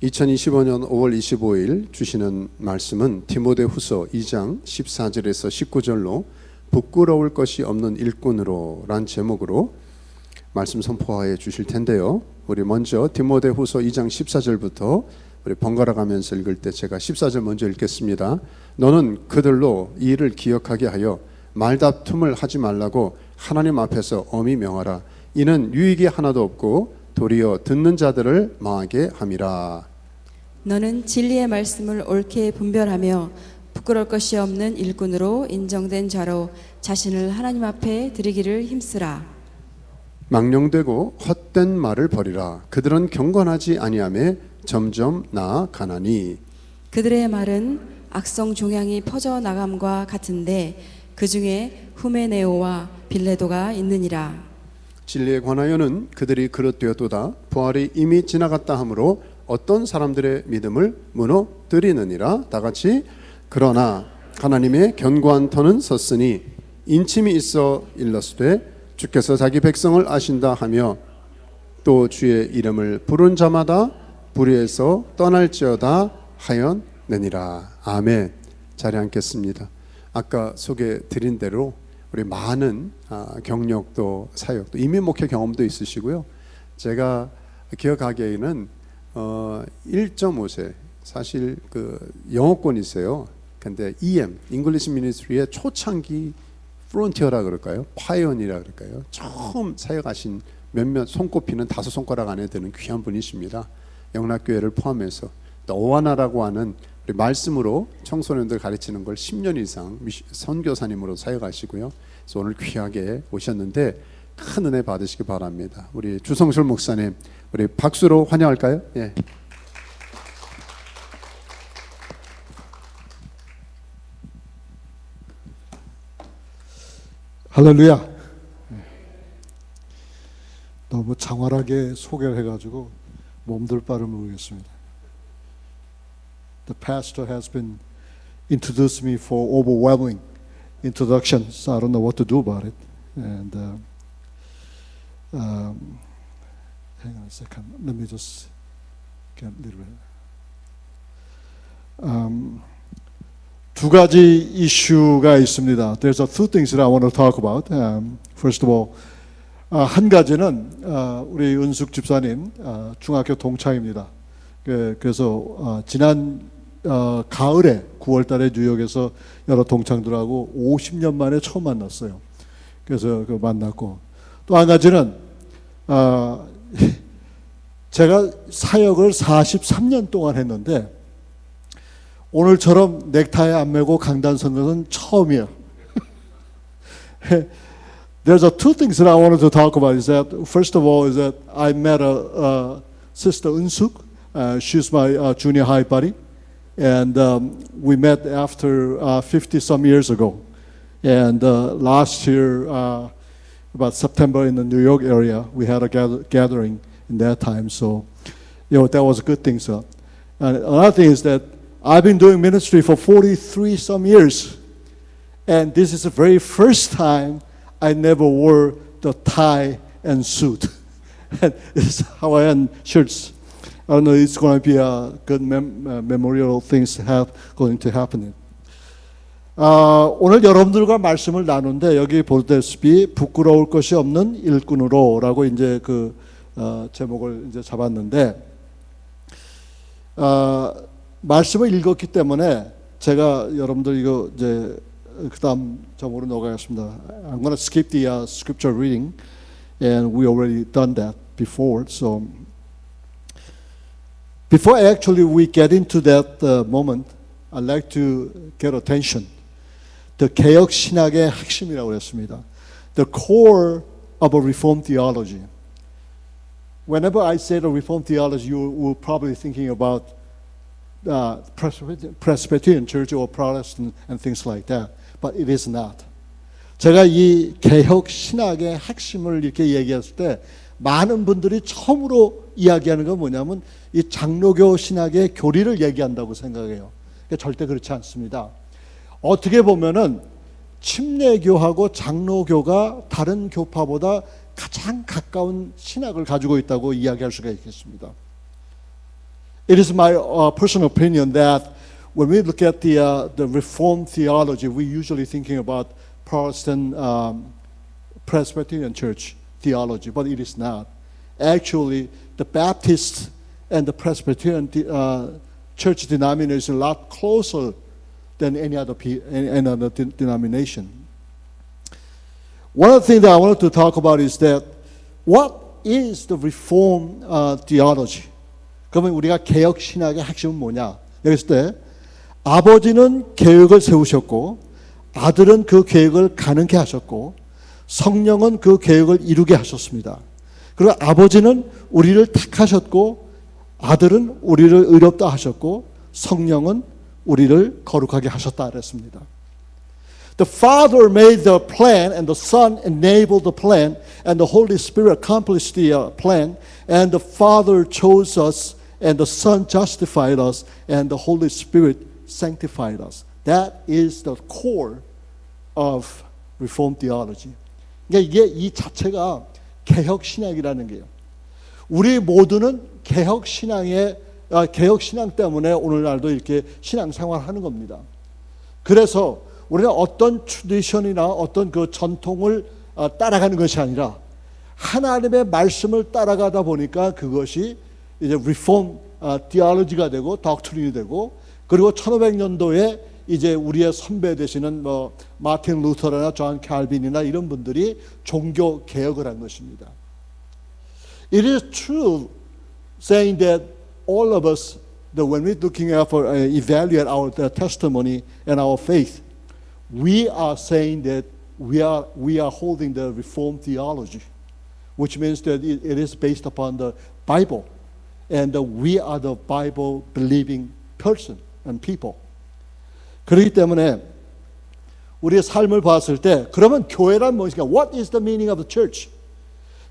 2025년 5월 25일 주시는 말씀은 디모데후서 2장 14절에서 19절로 부끄러울 것이 없는 일꾼으로 란 제목으로 말씀 선포하여 주실 텐데요. 우리 먼저 디모데후서 2장 14절부터 우리 번갈아 가면서 읽을 때 제가 14절 먼저 읽겠습니다. 너는 그들로 이 일을 기억하게 하여 말다툼을 하지 말라고 하나님 앞에서 엄히 명하라. 이는 유익이 하나도 없고 도리어 듣는 자들을 망하게 함이라. 너는 진리의 말씀을 옳게 분별하며 부끄러울 것이 없는 일꾼으로 인정된 자로 자신을 하나님 앞에 드리기를 힘쓰라. 망령되고 헛된 말을 버리라. 그들은 경건하지 아니하며 점점 나아가나니. 그들의 말은 악성 종양이 퍼져 나감과 같은데 그 중에 후메네오와 빌레도가 있느니라. 진리에 관하여는 그들이 그릇되었도다. 부활이 이미 지나갔다 하므로 어떤 사람들의 믿음을 무너뜨리느니라. 다같이 그러나 하나님의 견고한 터는 섰으니 인침이 있어 일렀으되 주께서 자기 백성을 아신다 하며 또 주의 이름을 부른 자마다 불의에서 떠날지어다 하였느니라. 아멘. 자리에 앉겠습니다. 아까 소개드린 대로 우리 많은 경력도 사역도 이미 목회 경험도 있으시고요. 제가 기억하기에는 1.5세 사실 그 영어권이세요. 근데 EM English Ministry의 초창기 프론티어라 그럴까요? 파이오니라 그럴까요? 처음 사역하신 몇몇 손꼽히는 5손가락 안에 드는 귀한 분이십니다. 영락교회를 포함해서 또 오하나라고 하는 우리 말씀으로 청소년들 가르치는 걸 10년 이상 선교사님으로 사역하시고요. 그래서 오늘 귀하게 오셨는데 큰 은혜 받으시기 바랍니다. 우리 주성철 목사님, 우리 박수로 환영할까요? 예. 할렐루야. 너무 장활하게 소개를 해가지고 몸둘 바를 모르겠습니다. The pastor has been introduced me for overwhelming introductions. I don't know what to do about it. And hang on a second. Let me just get a little bit. 두 가지 이슈가 있습니다. There's two things that I want to talk about. First of all, 한 가지는 우리 은숙 집사님 중학교 동창입니다. 그래서 지난 가을에 9월달에 뉴욕에서 여러 동창들하고 50년 만에 처음 만났어요. 그래서 만났고 또 한 가지는 제가 사역을 43년 동안 했는데 오늘처럼 넥타이 안 매고 강단 선 것은 처음이에요. There's two things that I wanted to talk about. Is that first of all is that I met a sister Unsuk. She's my junior high buddy, and we met after 50 some years ago. And last year, about September in the New York area, we had a gathering in that time. So, that was a good thing. So, and another thing is that I've been doing ministry for 43 some years, and this is the very first time I never wore the tie and suit. And it's Hawaiian shirts. I don't know, it's going to be a good memorial things going to happen. 오늘 여러분들과 말씀을 나누는데 여기 보다시피 부끄러울 것이 없는 일꾼으로라고 이제 그 제목을 이제 잡았는데 말씀을 읽었기 때문에 제가 여러분들 이거 이제 그다음 점으로 넘어가겠습니다. I'm going to skip the scripture reading, and we already done that before. So before actually we get into that moment, I'd like to get attention. The 개혁 신학의 핵심이라고 그랬습니다. The core of a Reformed theology. Whenever I say the Reformed theology, you will probably thinking about Presbyterian Church or Protestant and things like that. But it is not. 제가 이 개혁 신학의 핵심을 이렇게 얘기했을 때 많은 분들이 처음으로 이야기하는 건 뭐냐면 이 장로교 신학의 교리를 얘기한다고 생각해요. 절대 그렇지 않습니다. 어떻게 보면은 침례교하고 장로교가 다른 교파보다 가장 가까운 신학을 가지고 있다고 이야기할 수가 있겠습니다. It is my personal opinion that when we look at the Reformed theology, we usually thinking about Protestant Presbyterian Church theology, but it is not. Actually, the Baptist and the Presbyterian church denomination are a lot closer than any other denomination. One of the things that I wanted to talk about is that what is the Reformed theology? 그러면 우리가 개혁 신학의 핵심은 뭐냐? 여기서 때 아버지는 계획을 세우셨고 아들은 그 계획을 가능케 하셨고 성령은 그 계획을 이루게 하셨습니다. 그리고 아버지는 우리를 택하셨고 아들은 우리를 의롭다 하셨고 성령은 우리를 거룩하게 하셨다 그랬습니다. The Father made the plan and the Son enabled the plan and the Holy Spirit accomplished the plan and the Father chose us and the Son justified us and the Holy Spirit sanctified us. That is the core of Reformed theology. 그러니까 이게 이 자체가 개혁 신학이라는 게요. 우리 모두는 개혁 신앙 때문에 오늘날도 이렇게 신앙 생활하는 겁니다. 그래서 우리는 어떤 트디션이나 어떤 그 전통을 따라가는 것이 아니라 하나님의 말씀을 따라가다 보니까 그것이 이제 리폼 디올로지가 되고 doctrine이 되고 그리고 1500년도에 이제 우리의 선배 되시는 뭐 마틴 루터나 존 칼빈이나 이런 분들이 종교 개혁을 한 것입니다. It is true saying that all of us that when we're looking at evaluate our testimony and our faith, we are saying that we are holding the Reformed theology, which means that it is based upon the Bible, and we are the Bible believing person and people. 그렇기 때문에 우리의 삶을 봤을 때 그러면 교회란 무엇인가? What is the meaning of the church?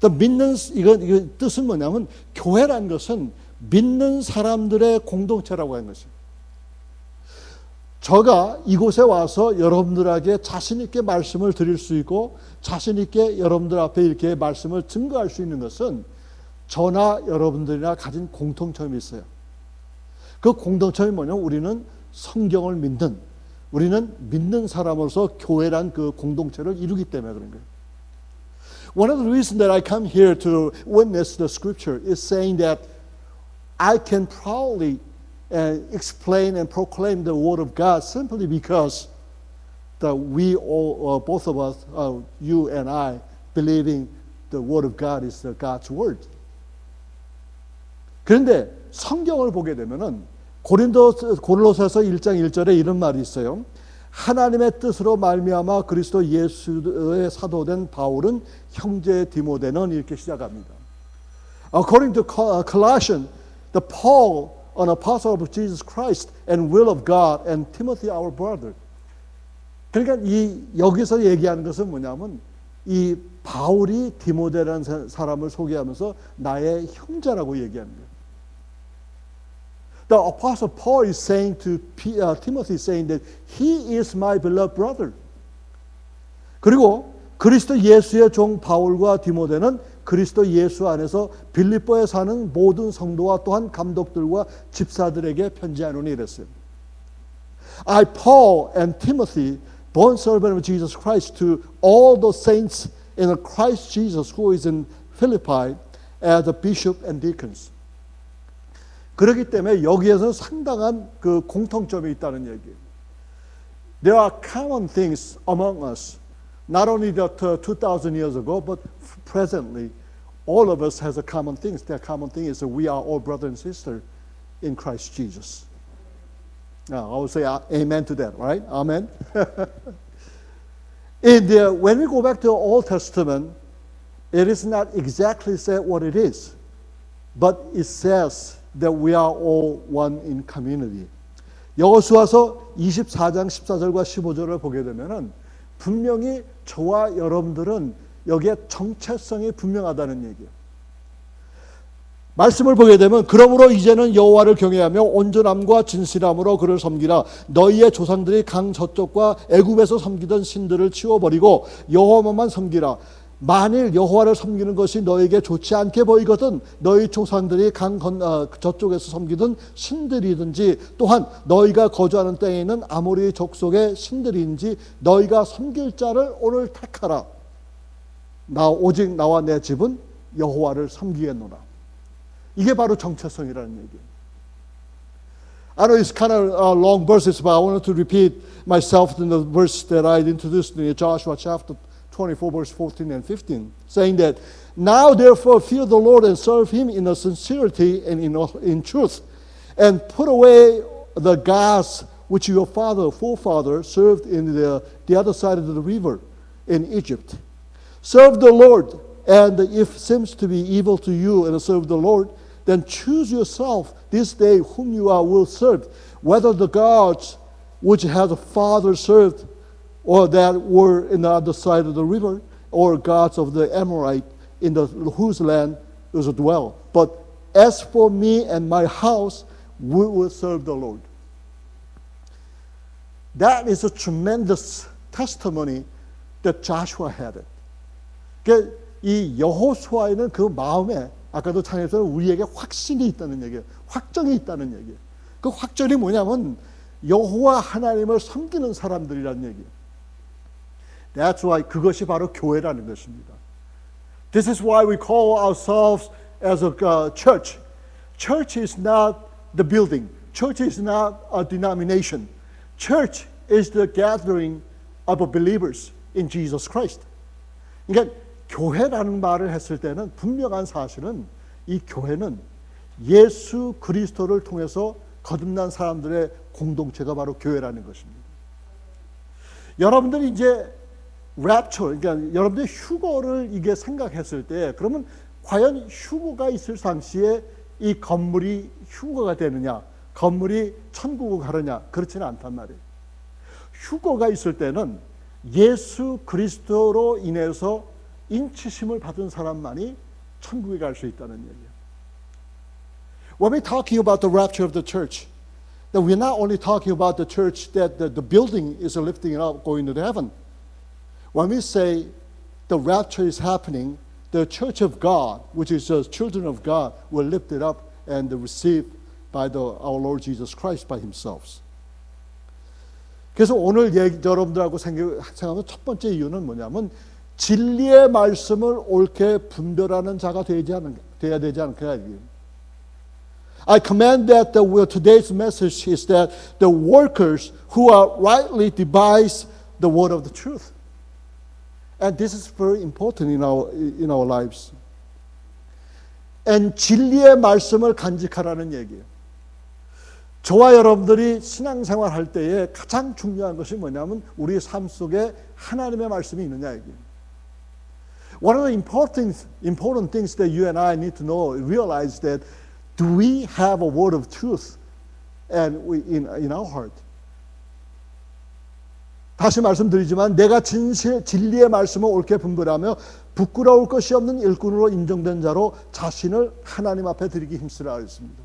믿는 이건 뜻은 뭐냐면 교회란 것은 믿는 사람들의 공동체라고 하는 것입니다. 제가 이곳에 와서 여러분들에게 자신 있게 말씀을 드릴 수 있고 자신 있게 여러분들 앞에 이렇게 말씀을 증거할 수 있는 것은 저나 여러분들이나 가진 공통점이 있어요. 그 공통점이 뭐냐면 우리는 성경을 믿는, 우리는 믿는 사람으로서 교회란 그 공동체를 이루기 때문에 그런 거예요. One of the reasons that I come here to witness the scripture is saying that I can proudly explain and proclaim the word of God simply because that we all, both of us, you and I, believing the word of God is God's word. 그런데 성경을 보게 되면은 고린도서에서 1장 1절에 이런 말이 있어요. 하나님의 뜻으로 말미암아 그리스도 예수의 사도된 바울은 형제 디모데는 이렇게 시작합니다. According to Colossians, the Paul, an apostle of Jesus Christ and will of God, and Timothy, our brother. 그러니까 여기서 얘기하는 것은 뭐냐면 이 바울이 디모데라는 사람을 소개하면서 나의 형제라고 얘기하는 거예요. The apostle Paul is saying to Timothy, saying that he is my beloved brother. 그리고 그리스도 예수의 종 바울과 디모데는 그리스도 예수 안에서 빌립보에 사는 모든 성도와 또한 감독들과 집사들에게 편지하노니 이랬어요. I, Paul and Timothy, born servant of Jesus Christ, to all the saints in Christ Jesus who is in Philippi as a bishop and deacons. 그렇기 때문에 여기에서 상당한 그 공통점이 있다는 얘기예요. There are common things among us. Not only that 2,000 years ago, but presently, all of us has a common thing. That common thing is that we are all brother and sister in Christ Jesus. Now, I would say amen to that, right? Amen. When we go back to the Old Testament, it is not exactly said what it is, but it says that we are all one in community. 여호수아서 24장 14절과 15절을 보게 되면은 분명히 저와 여러분들은 여기에 정체성이 분명하다는 얘기예요. 말씀을 보게 되면 그러므로 이제는 여호와를 경외하며 온전함과 진실함으로 그를 섬기라. 너희의 조상들이 강 저쪽과 애굽에서 섬기던 신들을 치워버리고 여호와만 섬기라. 만일 여호와를 섬기는 것이 너에게 좋지 않게 보이거든 너희 조상들이 저쪽에서 섬기던 신들이든지 또한 너희가 거주하는 땅에 있는 아모리 족속의 신들인지 너희가 섬길 자를 오늘 택하라. 오직 나와 내 집은 여호와를 섬기겠노라. 이게 바로 정체성이라는 얘기예요. I know it's kind of long verses, but I wanted to repeat myself in the verse that I introduced in Joshua chapter 24, verse 14 and 15, saying that, now therefore fear the Lord and serve him in a sincerity and in truth, and put away the gods which your forefather served in the other side of the river in Egypt. Serve the Lord, and if it seems to be evil to you and serve the Lord, then choose yourself this day whom you will serve, whether the gods which the father served or that were in the other side of the river, or gods of the Amorite in whose land is dwell. But as for me and my house, we will serve the Lord. That is a tremendous testimony that Joshua had. 그러니까 이 여호수아에는 그 마음에 아까도 찬양했지만 우리에게 확신이 있다는 얘기예요. 확정이 있다는 얘기예요. 그 확정이 뭐냐면 여호와 하나님을 섬기는 사람들이라는 얘기예요. That's why 그것이 바로 교회라는 것입니다. This is why we call ourselves as a church. Church is not the building. Church is not a denomination. Church is the gathering of believers in Jesus Christ. 그러니까 교회라는 말을 했을 때는 분명한 사실은 이 교회는 예수 그리스도를 통해서 거듭난 사람들의 공동체가 바로 교회라는 것입니다. 여러분들이 이제 랩처, 그러니까 여러분들이 휴거를 이게 생각했을 때 그러면 과연 휴거가 있을 당시에 이 건물이 휴거가 되느냐, 건물이 천국으로 가느냐, 그렇지는 않단 말이에요. 휴거가 있을 때는 예수 그리스도로 인해서 인치심을 받은 사람만이 천국에 갈 수 있다는 얘기예요. When we're talking about the rapture of the church, then we're not only talking about the church that the building is lifting up, going to heaven. When we say the rapture is happening, the church of God, which is the children of God, will lift it up and receive by our Lord Jesus Christ by Himself. 그래서 오늘 여러분들하고 생각하는 첫 번째 이유는 뭐냐면 진리의 말씀을 옳게 분별하는 자가 되어야 되지 않을까. I command that today's message is that the workers who are rightly devise the word of the truth. And this is very important in our lives. And 진리의 말씀을 간직하라는 얘기예요. 저와 여러분들이 신앙생활 할 때에 가장 중요한 것이 뭐냐면 우리의 삶 속에 하나님의 말씀이 있느냐 얘기예요. One of the important things that you and I need to know, realize that do we have a word of truth in our heart? 다시 말씀드리지만 내가 진리의 말씀을 옳게 분별하며 부끄러울 것이 없는 일꾼으로 인정된 자로 자신을 하나님 앞에 드리기 힘쓰라 했습니다.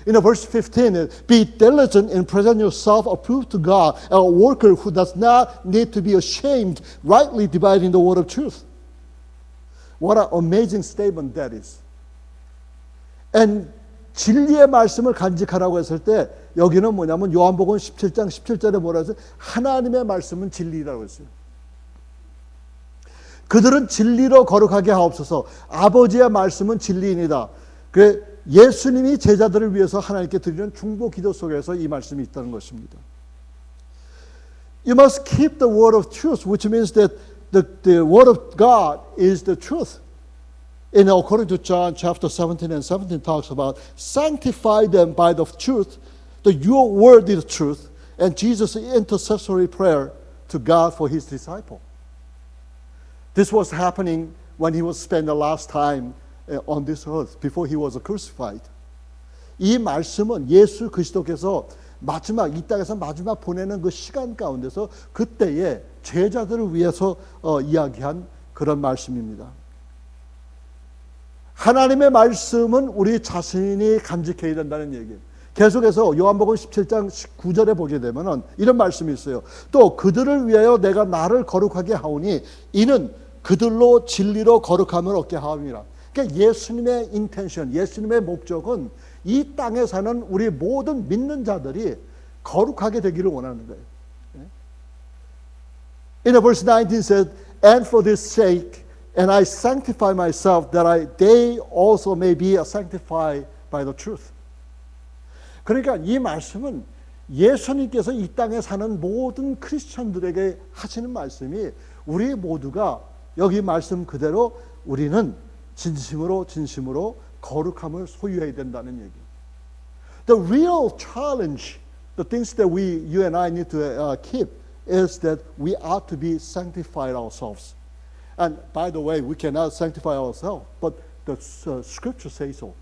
In verse 15, be diligent and present yourself approved to God, a worker who does not need to be ashamed, rightly dividing the word of truth. What an amazing statement that is. And 진리의 말씀을 간직하라고 했을 때 여기는 뭐냐면 요한복음 17장 17절에 뭐라 했어요? 하나님의 말씀은 진리라고 했어요. 그들은 진리로 거룩하게 하옵소서. 아버지의 말씀은 진리이니다. 그 예수님이 제자들을 위해서 하나님께 드리는 중보 기도 속에서 이 말씀이 있다는 것입니다. You must keep the word of truth, which means that the word of God is the truth. And according to John chapter 17 and 17 talks about sanctify them by the truth, that your word is truth, and Jesus' intercessory prayer to God for his disciple. This was happening when he was spent the last time on this earth before he was crucified. 이 말씀은 예수 그리스도께서 마지막 이 땅에서 마지막 보내는 그 시간 가운데서 그때에 제자들을 위해서 이야기한 그런 말씀입니다. 하나님의 말씀은 우리 자신이 간직해야 된다는 얘기예요. 계속해서 요한복음 17장 19절에 보게 되면 이런 말씀이 있어요. 또 그들을 위하여 내가 나를 거룩하게 하오니 이는 그들로 진리로 거룩함을 얻게 하옵니다. 그러니까 예수님의 인텐션, 예수님의 목적은 이 땅에 사는 우리 모든 믿는 자들이 거룩하게 되기를 원하는 거예요. In verse 19 said, and for this sake, and I sanctify myself, that they also may be sanctified by the truth. 그러니까 이 말씀은 예수님께서 이 땅에 사는 모든 크리스천들에게 하시는 말씀이 우리 모두가 여기 말씀 그대로 우리는 진심으로 거룩함을 소유해야 된다는 얘기. The real challenge, the things that you and I need to keep is that we ought to be sanctified ourselves. And by the way, we cannot sanctify ourselves, but the scripture says so.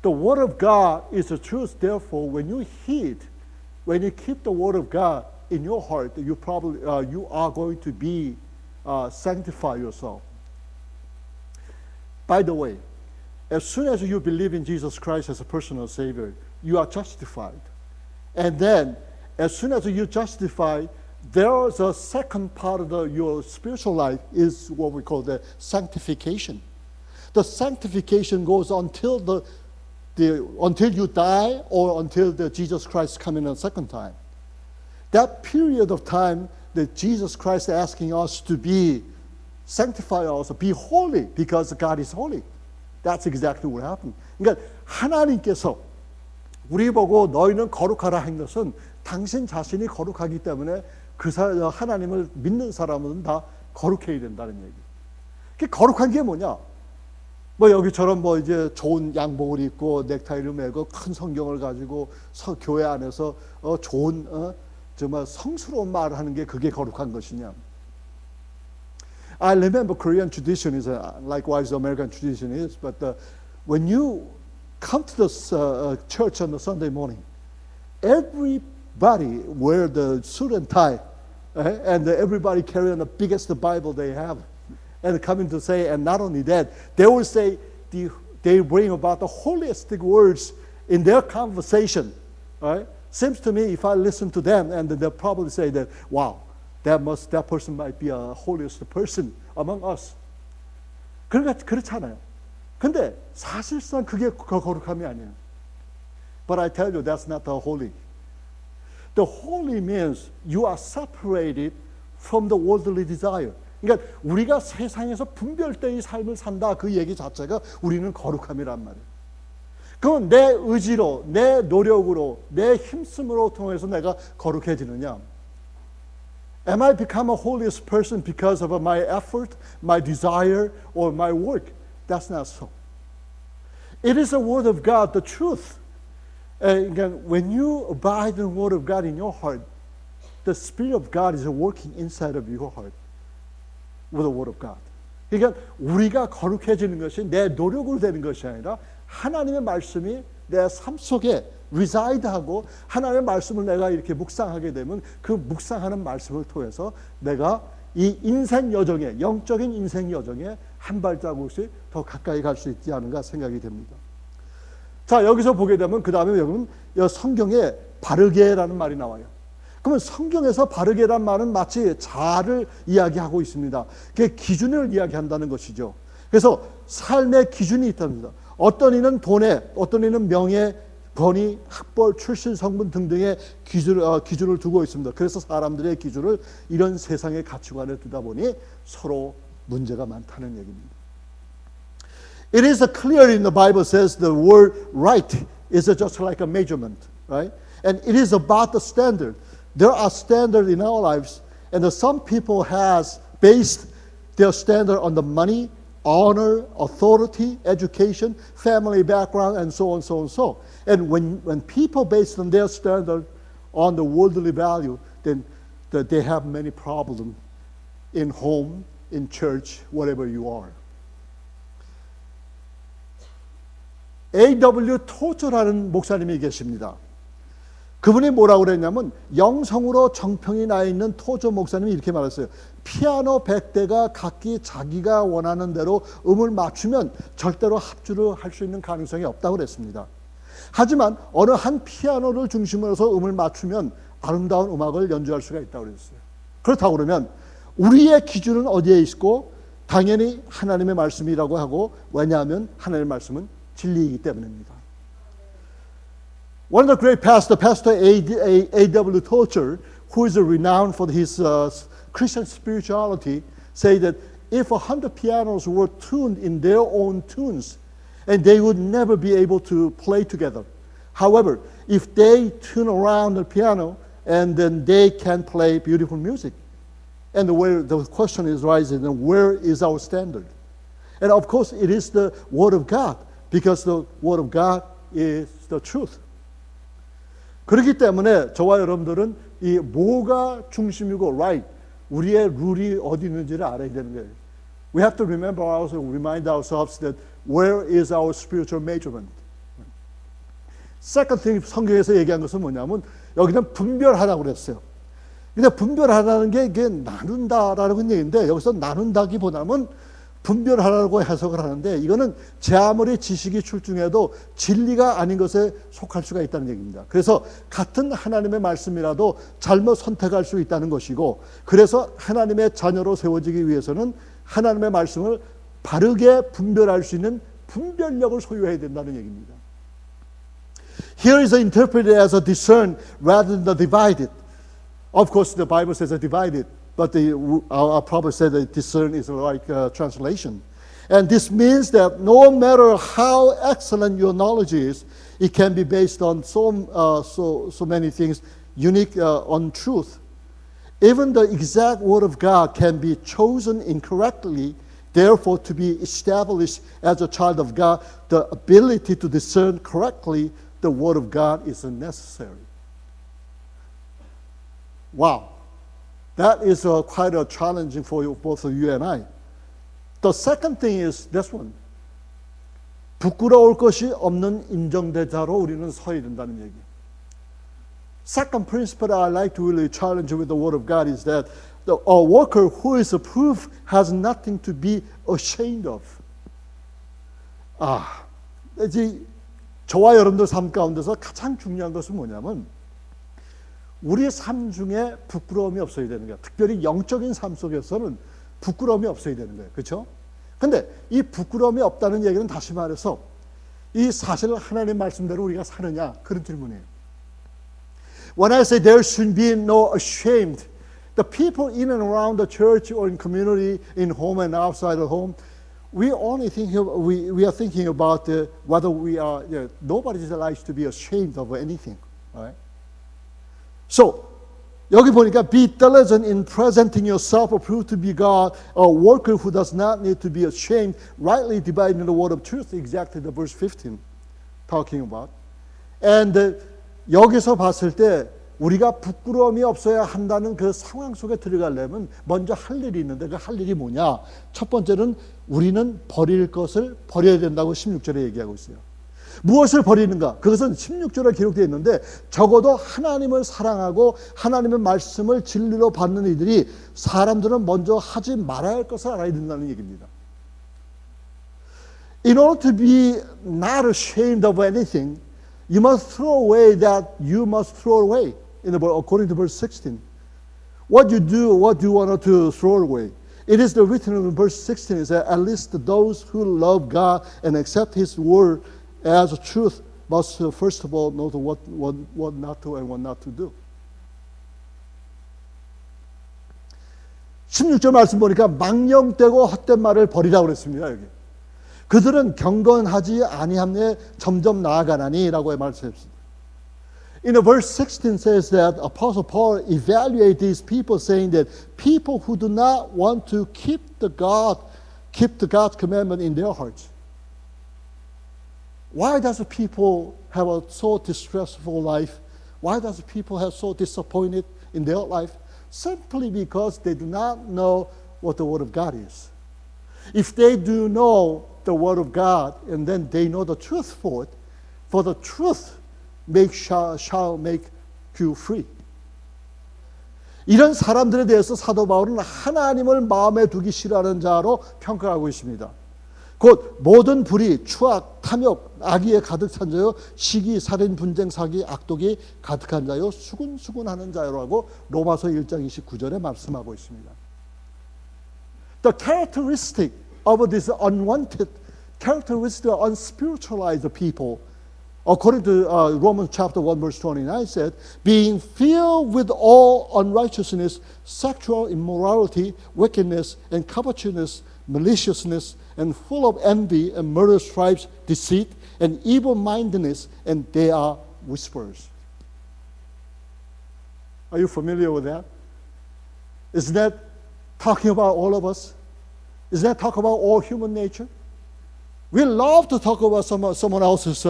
The word of God is the truth. Therefore, when you keep the word of God in your heart, you are going to be sanctify yourself. By the way, as soon as you believe in Jesus Christ as a personal Savior, you are justified. And then, as soon as you justify, there is a second part of your spiritual life is what we call the sanctification. The sanctification goes until until you die or until Jesus Christ comes in a second time. That period of time that Jesus Christ is asking us to be sanctified, also be holy because God is holy. That's exactly what happened. 그러니까 하나님께서 우리 보고 너희는 거룩하라 한 것은 당신 자신이 거룩하기 때문에 하나님을 믿는 사람은 다 거룩해야 된다는 얘기. 그 거룩한 게 뭐냐? 뭐 여기처럼 뭐 이제 좋은 양복을 입고 넥타이를 매고 큰 성경을 가지고 교회 안에서 좋은 정말 성스러운 말을 하는 게 그게 거룩한 것이냐? I remember Korean tradition is likewise American tradition is, but when you come to the church on the Sunday morning, everybody wear the suit and tie, and everybody carry on the biggest Bible they have, and coming to say, and not only that, they will say they bring about the holistic words in their conversation. Right? Seems to me, if I listen to them, and they'll probably say that, wow, that person might be a holiest person among us. 그렇잖아요. 근데 사실상 그게 거룩함이 아니에요. But I tell you, that's not the holy. The holy means you are separated from the worldly desire. 그러니까 우리가 세상에서 분별되이 삶을 산다 그 얘기 자체가 우리는 거룩함이란 말이에요. 그건 내 의지로, 내 노력으로, 내 힘쓰므로 통해서 내가 거룩해지느냐? Am I become a holiest person because of my effort, my desire, or my work? That's not so. It is the Word of God, the truth. Again, when you abide in the Word of God in your heart, the Spirit of God is working inside of your heart with the Word of God. 그러니까 우리가 거룩해지는 것이 내 노력으로 되는 것이 아니라 하나님의 말씀이 내 삶 속에 reside하고 하나님의 말씀을 내가 이렇게 묵상하게 되면 그 묵상하는 말씀을 통해서 내가 이 인생 여정에, 영적인 인생 여정에 한 발자국씩 더 가까이 갈 수 있지 않은가 생각이 됩니다. 자, 여기서 보게 되면 그 다음에 여러분 성경에 바르게라는 말이 나와요. 그러면 성경에서 바르게란 말은 마치 자를 이야기하고 있습니다. 그게 기준을 이야기한다는 것이죠. 그래서 삶의 기준이 있답니다. 어떤 이는 돈에, 어떤 이는 명예, 권위, 학벌, 출신, 성분 등등의 기준을 두고 있습니다. 그래서 사람들의 기준을 이런 세상의 가치관에 두다 보니 서로 문제가 많다는 얘기입니다. It is clear in the Bible says the word right is just like a measurement, right? And it is about the standard. There are standards in our lives, and some people has based their standard on the money, honor, authority, education, family background, and so on, so on, so. And when people base on their standard on the worldly value, then they have many problems in home, in church, wherever you are. A.W. 토저라는 목사님이 계십니다. 그분이 뭐라고 그랬냐면 영성으로 정평이 나 있는 토저 목사님이 이렇게 말했어요. 피아노 100대가 각기 자기가 원하는 대로 음을 맞추면 절대로 합주를 할 수 있는 가능성이 없다고 그랬습니다. 하지만 어느 한 피아노를 중심으로 해서 음을 맞추면 아름다운 음악을 연주할 수가 있다고 그랬어요. 그렇다고 그러면 우리의 기준은 어디에 있고 당연히 하나님의 말씀이라고 하고, 왜냐하면 하나님의 말씀은 진리이기 때문입니다. One of the great Pastor A.W. Tozer, who is renowned for his Christian spirituality, say that if 100 pianos were tuned in their own tunes, and they would never be able to play together. However, if they tune around the piano, and then they can play beautiful music. And where the question is rising, where is our standard? And of course, it is the Word of God, because the Word of God is the truth. 그렇기 때문에 저와 여러분들은 이 뭐가 중심이고 right, 우리의 룰이 어디 있는지를 알아야 되는 거예요. We have to remember ourselves, remind ourselves that where is our spiritual measurement? Second thing, 성경에서 얘기한 것은 뭐냐면 여기는 분별하라고 그랬어요. 근데 분별하라는 게 이게 나눈다라는 얘기인데, 여기서 나눈다기보다는 분별하라고 해석을 하는데, 이거는 제 아무리 지식이 출중해도 진리가 아닌 것에 속할 수가 있다는 얘기입니다. 그래서 같은 하나님의 말씀이라도 잘못 선택할 수 있다는 것이고, 그래서 하나님의 자녀로 세워지기 위해서는 하나님의 말씀을 바르게 분별할 수 있는 분별력을 소유해야 된다는 얘기입니다. Here is interpreted as a discern rather than divided. Of course, the Bible says a divided, but our prophets said that discern is the right translation. And this means that no matter how excellent your knowledge is, it can be based on so many things, unique on truth. Even the exact word of God can be chosen incorrectly. Therefore, to be established as a child of God, the ability to discern correctly the word of God is necessary. Wow, that is quite a challenging for both of you and I. The second thing is this one. 부끄러울 것이 없는 인정대자로 우리는 서야 된다는 얘기. Second principle I like to really challenge with the word of God is that a worker who is approved has nothing to be ashamed of. 이제 저와 여러분들 삶 가운데서 가장 중요한 것은 뭐냐면 우리의 삶 중에 부끄러움이 없어야 되는 거예요. 특별히 영적인 삶 속에서는 부끄러움이 없어야 되는 거예요. 그렇죠? 근데 이 부끄러움이 없다는 얘기는 다시 말해서 이 사실 하나님 말씀대로 우리가 사느냐, 그런 질문이에요. When I say there should be no ashamed, the people in and around the church or in community, in home and outside of home, we only we are thinking about whether we are. Nobody likes to be ashamed of anything, right? So 여기 보니까 be diligent in presenting yourself approved to be God, a worker who does not need to be ashamed, rightly dividing the word of truth. Exactly the verse 15 talking about. And 여기서 봤을 때 우리가 부끄러움이 없어야 한다는 그 상황 속에 들어가려면 먼저 할 일이 있는데, 그 할 일이 뭐냐? 첫 번째는 우리는 버릴 것을 버려야 된다고 16절에 얘기하고 있어요. 무엇을 버리는가? 그것은 16절에 기록되어 있는데, 적어도 하나님을 사랑하고 하나님의 말씀을 진리로 받는 이들이 사람들은 먼저 하지 말아야 할 것을 알아야 된다는 얘기입니다. In order to be not ashamed of anything, you must throw away that you must throw away. According to verse 16. What do you want to throw away? It is written in verse 16, is that at least those who love God and accept His word as truth must first of all know what not to and what not to do. 16절 말씀 보니까 망령되고 헛된 말을 버리라고 그랬습니다. 여기. 그들은 경건하지 아니함에 점점 나아가나니라고 말씀했습니다. In verse 16 says that Apostle Paul evaluated these people, saying that people who do not want to keep the God's commandment in their hearts. Why does people have a so distressful life? Why does people have so disappointed in their life? Simply because they do not know what the Word of God is. If they do know the Word of God, and then they know the truth for it, for the truth shall make you free. 이런 사람들에 대해서 사도 바울은 하나님을 마음에 두기 싫어하는 자로 평가하고 있습니다. 곧 모든 불의, 추악, 탐욕, 악의에 가득 찬 자요, 시기, 살인, 분쟁, 사기, 악독이 가득한 자요, 수군수군하는 자요라고 로마서 1장 29절에 말씀하고 있습니다. The characteristic of this unwanted, characteristic of unspiritualized people, according to Romans chapter 1 verse 29 said, being filled with all unrighteousness, sexual immorality, wickedness, and covetousness, maliciousness, and full of envy and murder, stripes, deceit, and evil-mindedness, and they are whisperers. Are you familiar with that? Isn't that talking about all of us? Isn't that talking about all human nature? We love to talk about someone else's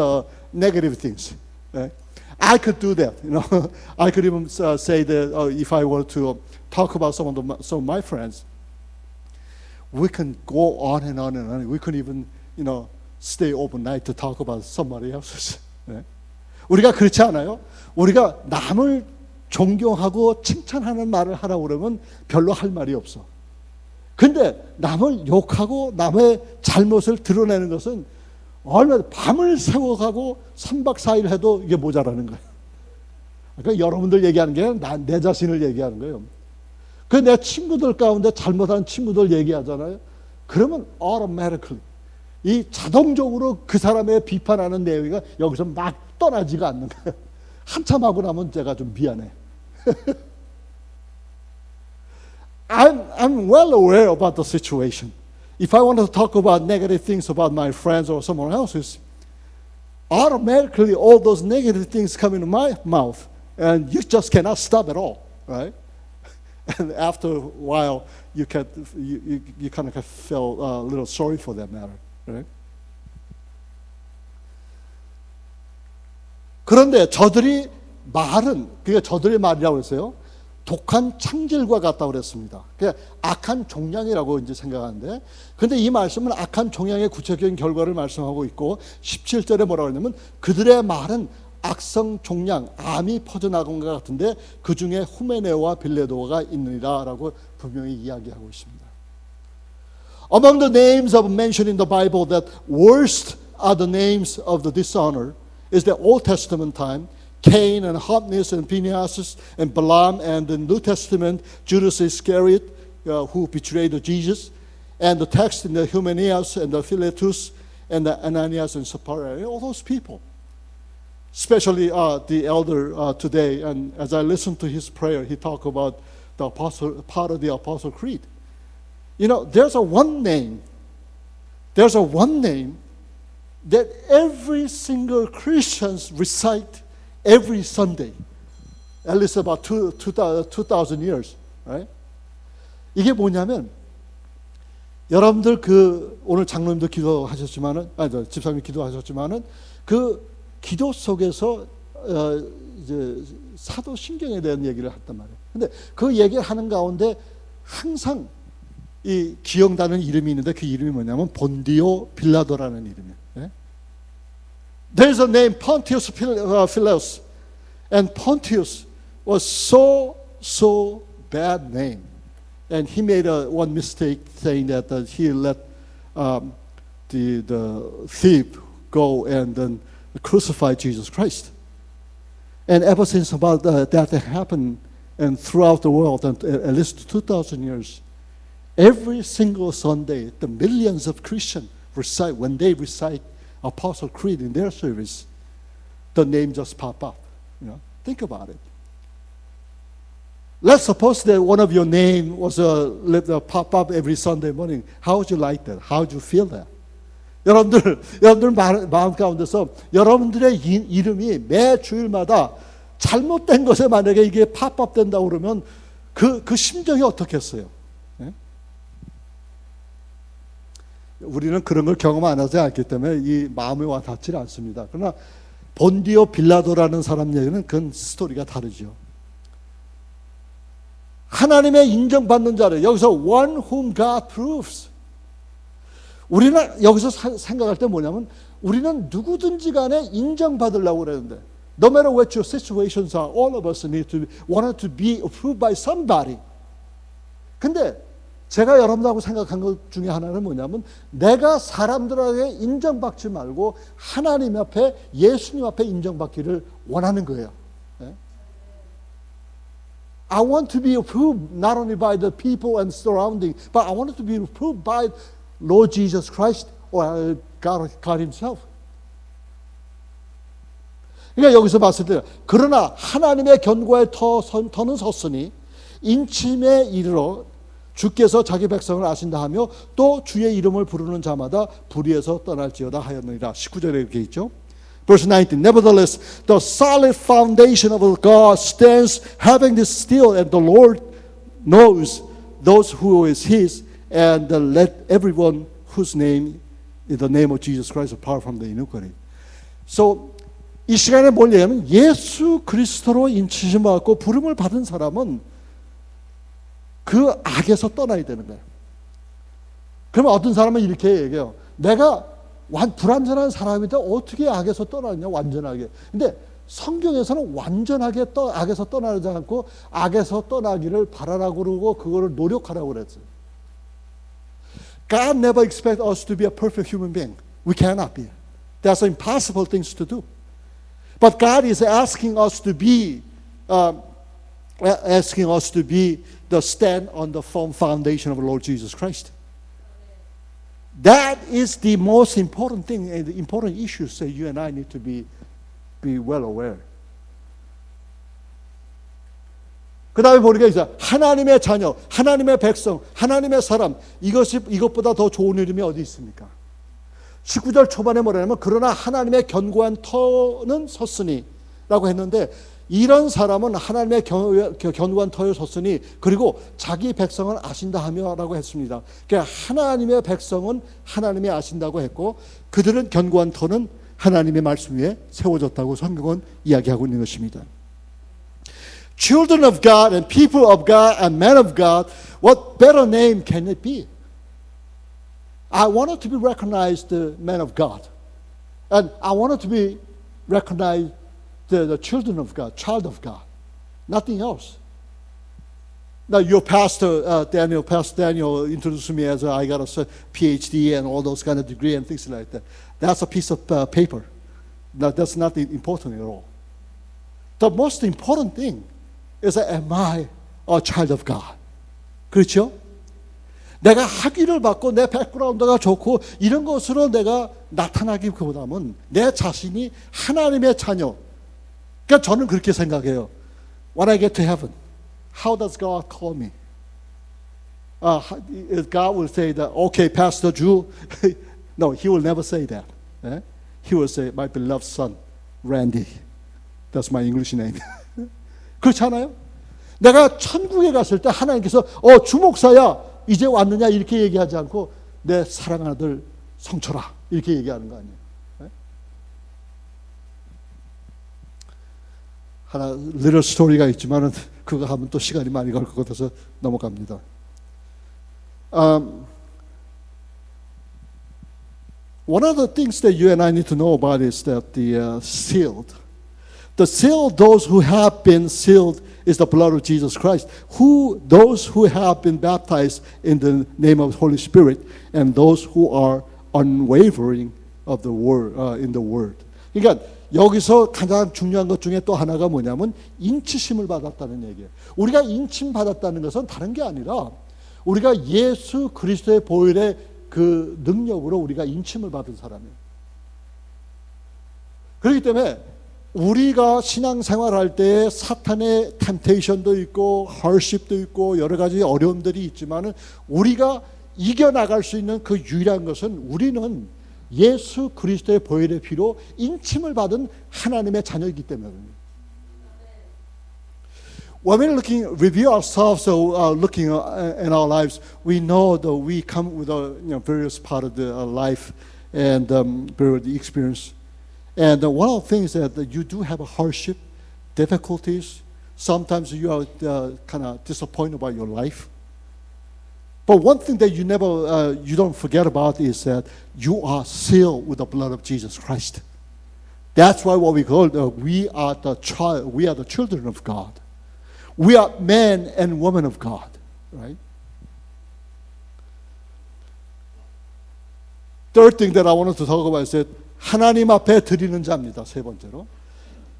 negative things. Right? I could do that. You know, I could even say that if I were to talk about some of my friends, we can go on and on and on. We could even, you know, stay overnight to talk about somebody else's. 네? 우리가 그렇지 않아요? 우리가 남을 존경하고 칭찬하는 말을 하라고 그러면 별로 할 말이 없어. 근데 남을 욕하고 남의 잘못을 드러내는 것은 얼마나 밤을 새워가고 3박 4일 해도 이게 모자라는 거예요. 그러니까 여러분들 얘기하는 게 내 자신을 얘기하는 거예요. 그 내 친구들 가운데 잘못한 친구들 얘기하잖아요. 그러면 automatically 이 자동적으로 그 사람의 비판하는 내용이 여기서 막 떠나지가 않는 거예요. 한참 하고 나면 제가 좀 미안해. I'm well aware about the situation. If I want to talk about negative things about my friends or someone else's, automatically all those negative things come into my mouth, and you just cannot stop at all, right? And after a while, you kind of feel a little sorry for that matter, right? 그런데 저들이 말은, 그게 저들의 말이라고 했어요. 독한 창질과 같다고 그랬습니다. 그러니까 악한 종양이라고 이제 생각하는데, 근데 이 말씀은 악한 종양의 구체적인 결과를 말씀하고 있고, 17절에 뭐라고 했냐면 그들의 말은 악성 종양, 암이 퍼져나간 것 같은데 그 중에 후메네오와 빌레도가 있느니라 라고 분명히 이야기하고 있습니다. Among the names of mentioned in the Bible that worst are the names of the dishonor is the Old Testament time, Cain and Hophnius and Phinehas and Balaam, and the New Testament, Judas Iscariot, who betrayed Jesus, and the text in the Hymenaeus and the Philetus and the Ananias and Sapphira, all those people. Especially the elder today, and as I listened to his prayer, he talked about the apostle, part of the Apostle Creed. You know, there's a one name that every single Christian recite every Sunday, at least about 2,000 years, right? 이게 뭐냐면, 여러분들 오늘 장로님도 기도하셨지만은, 집사님 기도하셨지만은, 그 기도 속에서 이제 사도신경에 대한 얘기를 했단 말이에요. 근데 그 얘기를 하는 가운데 항상 이 기억나는 이름이 있는데 그 이름이 뭐냐면 본디오 빌라도라는 이름이에요. 네? There's a name Pontius Pilate, and Pontius was so bad name, and he made one mistake saying that he let the thief go and then crucify Jesus Christ. And ever since about that happened, and throughout the world, and at least 2,000 years, every single Sunday, the millions of Christians recite, when they recite Apostle Creed in their service, the name just pop up. You know, think about it. Let's suppose that one of your name was pop up every Sunday morning. How would you like that? How would you feel that? 여러분들 마음 가운데서 여러분들의 이름이 매 주일마다 잘못된 것에 만약에 이게 팝업 된다고 그러면 그 심정이 어떻겠어요? 네? 우리는 그런 걸 경험 안 하지 않기 때문에 이 마음에 와 닿지 않습니다. 그러나 본디오 빌라도라는 사람 얘기는 그건 스토리가 다르죠. 하나님의 인정받는 자를, 여기서 one whom God proves. 우리는 여기서 생각할 때 뭐냐면 우리는 누구든지 간에 인정받으려고 그러는데, no matter what your situations are, all of us want to be approved by somebody. 근데 제가 여러분하고 생각한 것 중에 하나는 뭐냐면 내가 사람들에게 인정받지 말고 하나님 앞에, 예수님 앞에 인정받기를 원하는 거예요. 네? I want to be approved not only by the people and surrounding, but I want to be approved by Lord Jesus Christ or God Himself. 그러니까 여기서 봤을 때 그러나 하나님의 견고한 터는 섰으니 인침에 이르러 주께서 자기 백성을 아신다 하며 또 주의 이름을 부르는 자마다 불의에서 떠날지어다 하였느니라. 19절에 이렇게 있죠. Verse 19, Nevertheless, the solid foundation of God stands, having this still, and the Lord knows those who is His, and let everyone whose name is the name of Jesus Christ apart from the iniquity. So, 이 시간에 뭘 얘기하면 예수 그리스도로 인치심 받고 부름을 받은 사람은 그 악에서 떠나야 되는 거예요. 그러면 어떤 사람은 이렇게 얘기해요. 내가 불완전한 사람인데 어떻게 악에서 떠나느냐, 완전하게. 근데 성경에서는 완전하게 악에서 떠나지 않고 악에서 떠나기를 바라라고 그러고 그거를 노력하라고 그랬어요. God never expects us to be a perfect human being. We cannot be. That's impossible things to do. But God is asking us to be the stand on the firm foundation of the Lord Jesus Christ. That is the most important thing and the important issues that you and I need to be well aware. 그 다음에 보니까 이제 하나님의 자녀, 하나님의 백성, 하나님의 사람, 이것보다 더 좋은 이름이 어디 있습니까? 19절 초반에 뭐라냐면 그러나 하나님의 견고한 터는 섰으니 라고 했는데 이런 사람은 하나님의 견고한 터에 섰으니 그리고 자기 백성을 아신다 하며 라고 했습니다. 그러니까 하나님의 백성은 하나님이 아신다고 했고 그들은 견고한 터는 하나님의 말씀 위에 세워졌다고 성경은 이야기하고 있는 것입니다. Children of God and people of God and men of God, what better name can it be? I wanted to be recognized the man of God. And I wanted to be recognized the children of God, child of God. Nothing else. Now your Pastor Daniel introduced me as I got a PhD and all those kind of degree and things like that. That's a piece of paper. That's not important at all. The most important thing is am I a child of God? 그렇죠? 내가 학위를 받고 내 백그라운드가 좋고 이런 것으로 내가 나타나기보다는 내 자신이 하나님의 자녀. 그러니까 저는 그렇게 생각해요. When I get to heaven, how does God call me? God will say that, okay, Pastor Drew. No, He will never say that. He will say, my beloved son, Randy. That's my English name. 그렇지 않아요? 내가 천국에 갔을 때 하나님께서 주목사야 이제 왔느냐 이렇게 얘기하지 않고 내 사랑하는 아들 성철아 이렇게 얘기하는 거 아니에요. 하나 little 스토리가 있지만은 그거 하면 또 시간이 많이 갈 것 같아서 넘어갑니다. One of the things that you and I need to know about is that the sealed, those who have been sealed is the blood of Jesus Christ. Those who have been baptized in the name of the Holy Spirit, and those who are unwavering of the word in the word. 그러니까 여기서 가장 중요한 것 중에 또 하나가 뭐냐면 인치심을 받았다는 얘기예요. 우리가 인침 받았다는 것은 다른 게 아니라 우리가 예수 그리스도의 보혈의 그 능력으로 우리가 인침을 받은 사람이에요. 그렇기 때문에 우리가 신앙생활할 때 사탄의 템테이션도 있고 헐십도 있고 여러 가지 어려움들이 있지만은 우리가 이겨나갈 수 있는 그 유일한 것은 우리는 예수 그리스도의 보혈의 피로 인침을 받은 하나님의 자녀이기 때문입니다. When we review ourselves, looking in our lives, we know that we come with various part of the life and the experience. And one of the things that you do have a hardship, difficulties. Sometimes you are kind of disappointed about your life. But one thing that you don't forget about is that you are sealed with the blood of Jesus Christ. That's why what we call we are the children of God. We are men and women of God, right? Third thing that I wanted to talk about is that 하나님 앞에 드리는 자입니다. 세 번째로.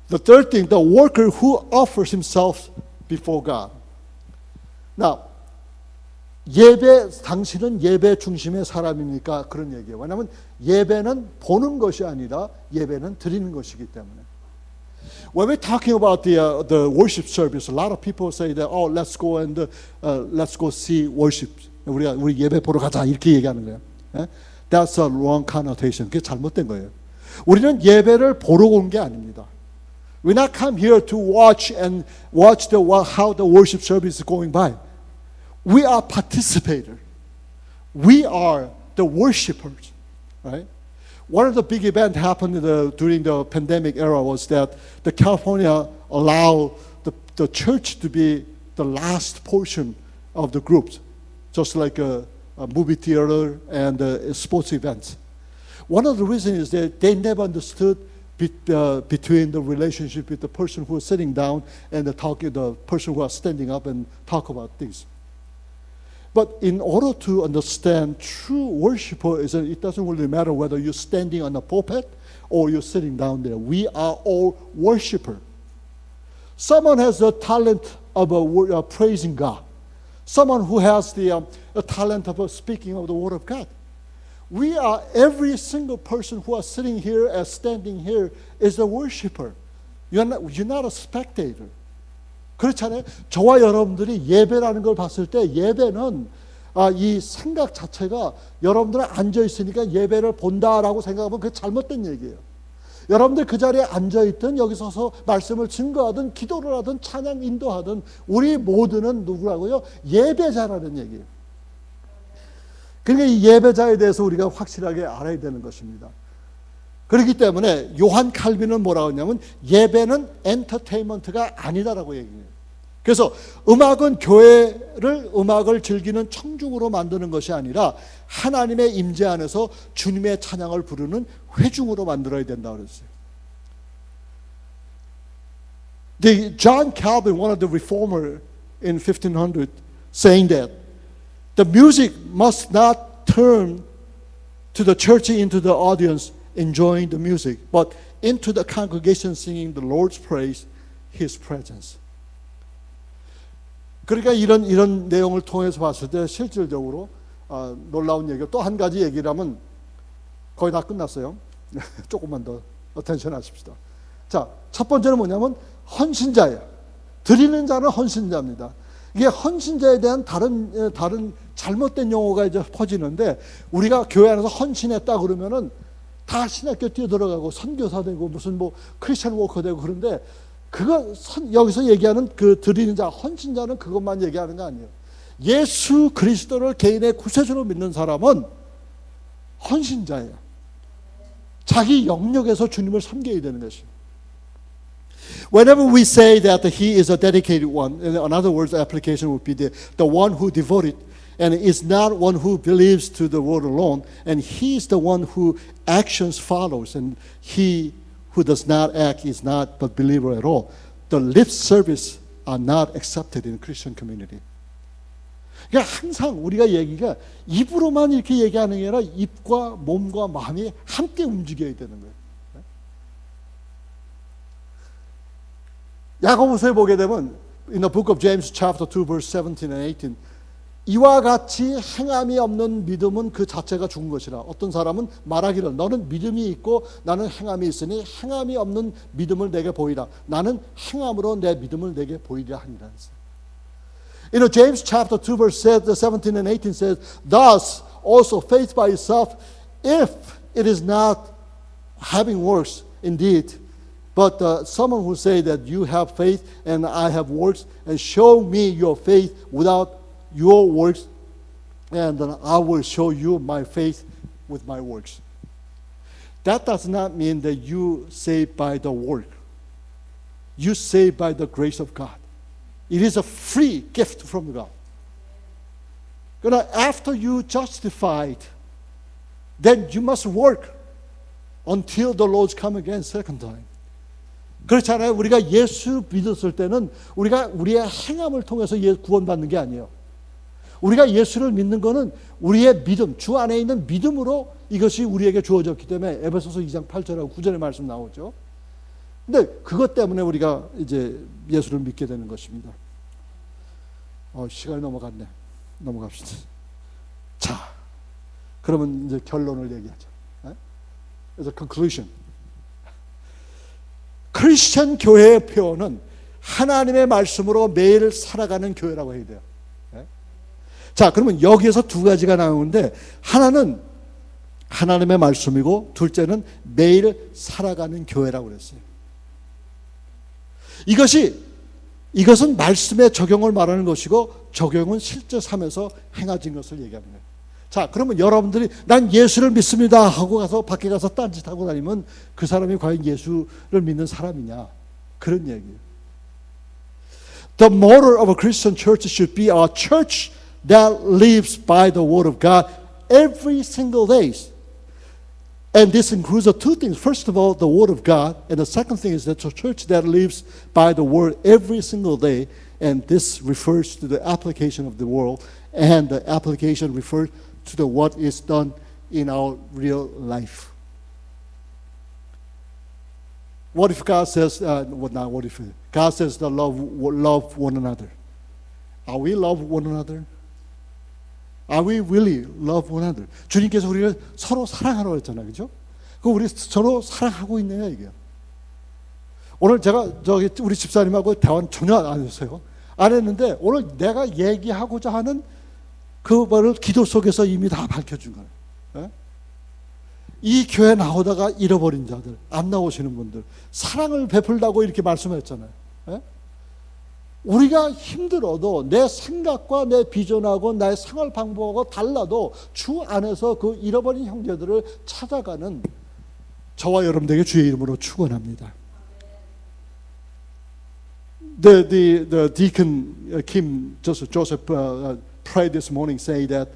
The third thing, the worker who offers himself before God. Now, 예배, 당신은 예배 중심의 사람입니까? 그런 얘기예요. 왜냐하면 예배는 보는 것이 아니라 예배는 드리는 것이기 때문에. When we're talking about the worship service, a lot of people say that, oh, let's go see worship. 우리 예배 보러 가자 이렇게 얘기하는 거예요. That's a wrong connotation. 그게 잘못된 거예요. 우리는 예배를 보러 온 게 아닙니다. We not come here to watch how the worship service is going by. We are participators. We are the worshipers, right? One of the big events happened during the pandemic era was that the California allowed the church to be the last portion of the groups, just like a movie theater and sports events. One of the reasons is that they never understood between the relationship with the person who is sitting down and the person who is standing up and talk about things. But in order to understand true worshiper, it doesn't really matter whether you're standing on a pulpit or you're sitting down there. We are all worshippers. Someone has the talent of praising God. Someone who has the talent of speaking of the Word of God. We are, every single person who is sitting here and standing here is a worshiper. You're not a spectator. 그렇잖아요. 저와 여러분들이 예배라는 걸 봤을 때 예배는 이 생각 자체가 여러분들은 앉아 있으니까 예배를 본다라고 생각하면 그게 잘못된 얘기예요. 여러분들 그 자리에 앉아 있든 여기 서서 말씀을 증거하든 기도를 하든 찬양 인도하든 우리 모두는 누구라고요? 예배자라는 얘기예요. 그러니까 이 예배자에 대해서 우리가 확실하게 알아야 되는 것입니다. 그렇기 때문에 요한 칼빈은 뭐라고 하냐면 예배는 엔터테인먼트가 아니다라고 얘기해요. 그래서 음악은 음악을 즐기는 청중으로 만드는 것이 아니라 하나님의 임재 안에서 주님의 찬양을 부르는 회중으로 만들어야 된다고 그랬어요. John Calvin, one of the reformers in 1500, saying that the music must not turn to the church into the audience enjoying the music, but into the congregation singing the Lord's praise, His presence. 그러니까 이런 내용을 통해서 봤을 때 실질적으로 놀라운 얘기가 또 한 가지 얘기를 하면 거의 다 끝났어요. 조금만 더 어텐션 하십시다. 자, 첫 번째는 뭐냐면 헌신자예요. 드리는 자는 헌신자입니다. 이게 헌신자에 대한 다른 잘못된 용어가 이제 퍼지는데 우리가 교회 안에서 헌신했다 그러면은 다 신학교 뛰어들어가고 선교사 되고 무슨 뭐 크리스천 워커 되고 그런데 여기서 얘기하는 그 드리는 자, 헌신자는 그것만 얘기하는 거 아니에요. 예수 그리스도를 개인의 구세주로 믿는 사람은 헌신자예요. 자기 영역에서 주님을 섬겨야 되는 것이에요. Whenever we say that he is a dedicated one, in other words, the application would be the one who devoted, and is not one who believes to the word alone, and he is the one who actions follows, and he who does not act is not the believer at all. The lip service are not accepted in Christian community. 그러니까 항상 우리가 얘기가 입으로만 이렇게 얘기하는 게 아니라 입과 몸과 마음이 함께 움직여야 되는 거예요. 야고보서에 보게 되면 in the book of James chapter 2 verse 17 and 18 이와 같이 행함이 없는 믿음은 그 자체가 죽은 것이라. 어떤 사람은 말하기를 너는 믿음이 있고 나는 행함이 있으니 행함이 없는 믿음을 내게 보이라. 나는 행함으로 내 믿음을 내게 보이려 하니라. In James chapter 2 verse 17 and 18 says, thus also faith by itself, if it is not having works indeed, but someone who say that you have faith and I have works, and show me your faith without your works, and then I will show you my faith with my works. That does not mean that you saved by the work. You saved by the grace of God. It is a free gift from God. After you justified, then you must work until the Lord come again second time. 그렇잖아요. 우리가 예수 믿었을 때는 우리가 우리의 행함을 통해서 구원받는 게 아니에요. 우리가 예수를 믿는 거는 우리의 믿음, 주 안에 있는 믿음으로 이것이 우리에게 주어졌기 때문에 에베소서 2장 8절하고 9절의 말씀 나오죠. 근데 그것 때문에 우리가 이제 예수를 믿게 되는 것입니다. 시간이 넘어갔네. 넘어갑시다. 자, 그러면 이제 결론을 얘기하죠. As a conclusion. 크리스천 교회의 표현은 하나님의 말씀으로 매일 살아가는 교회라고 해야 돼요. 자, 그러면 여기에서 두 가지가 나오는데, 하나는 하나님의 말씀이고, 둘째는 매일 살아가는 교회라고 그랬어요. 이것은 말씀의 적용을 말하는 것이고, 적용은 실제 삶에서 행해진 것을 얘기하는 거예요. 자, 그러면 여러분들이 난 예수를 믿습니다 하고 가서 밖에 가서 딴짓하고 다니면 그 사람이 과연 예수를 믿는 사람이냐, 그런 얘기예요. The motto of a Christian church should be a church that lives by the word of God every single day. And this includes the two things. First of all, the word of God, and the second thing is that a church that lives by the word every single day, and this refers to the application of the word, and the application refers to the what is done in our real life. What if God says, God says to love one another. Are we love one another? Are we really love one another? 주님께서 우리를 서로 사랑하라고 했잖아요, 그죠? 그 우리 서로 사랑하고 있네요, 이게. 오늘 제가 우리 집사님하고 대화는 전혀 안 했어요. 안 했는데 오늘 내가 얘기하고자 하는 그 말을 기도 속에서 이미 다 밝혀준 거예요. 예? 이 교회 나오다가 잃어버린 자들, 안 나오시는 분들, 사랑을 베풀라고 이렇게 말씀했잖아요. 예? 우리가 힘들어도 내 생각과 내 비전하고 나의 생활 방법하고 달라도 주 안에서 그 잃어버린 형제들을 찾아가는 저와 여러분들에게 주의 이름으로 축원합니다. The deacon Kim Joseph prayed this morning, say that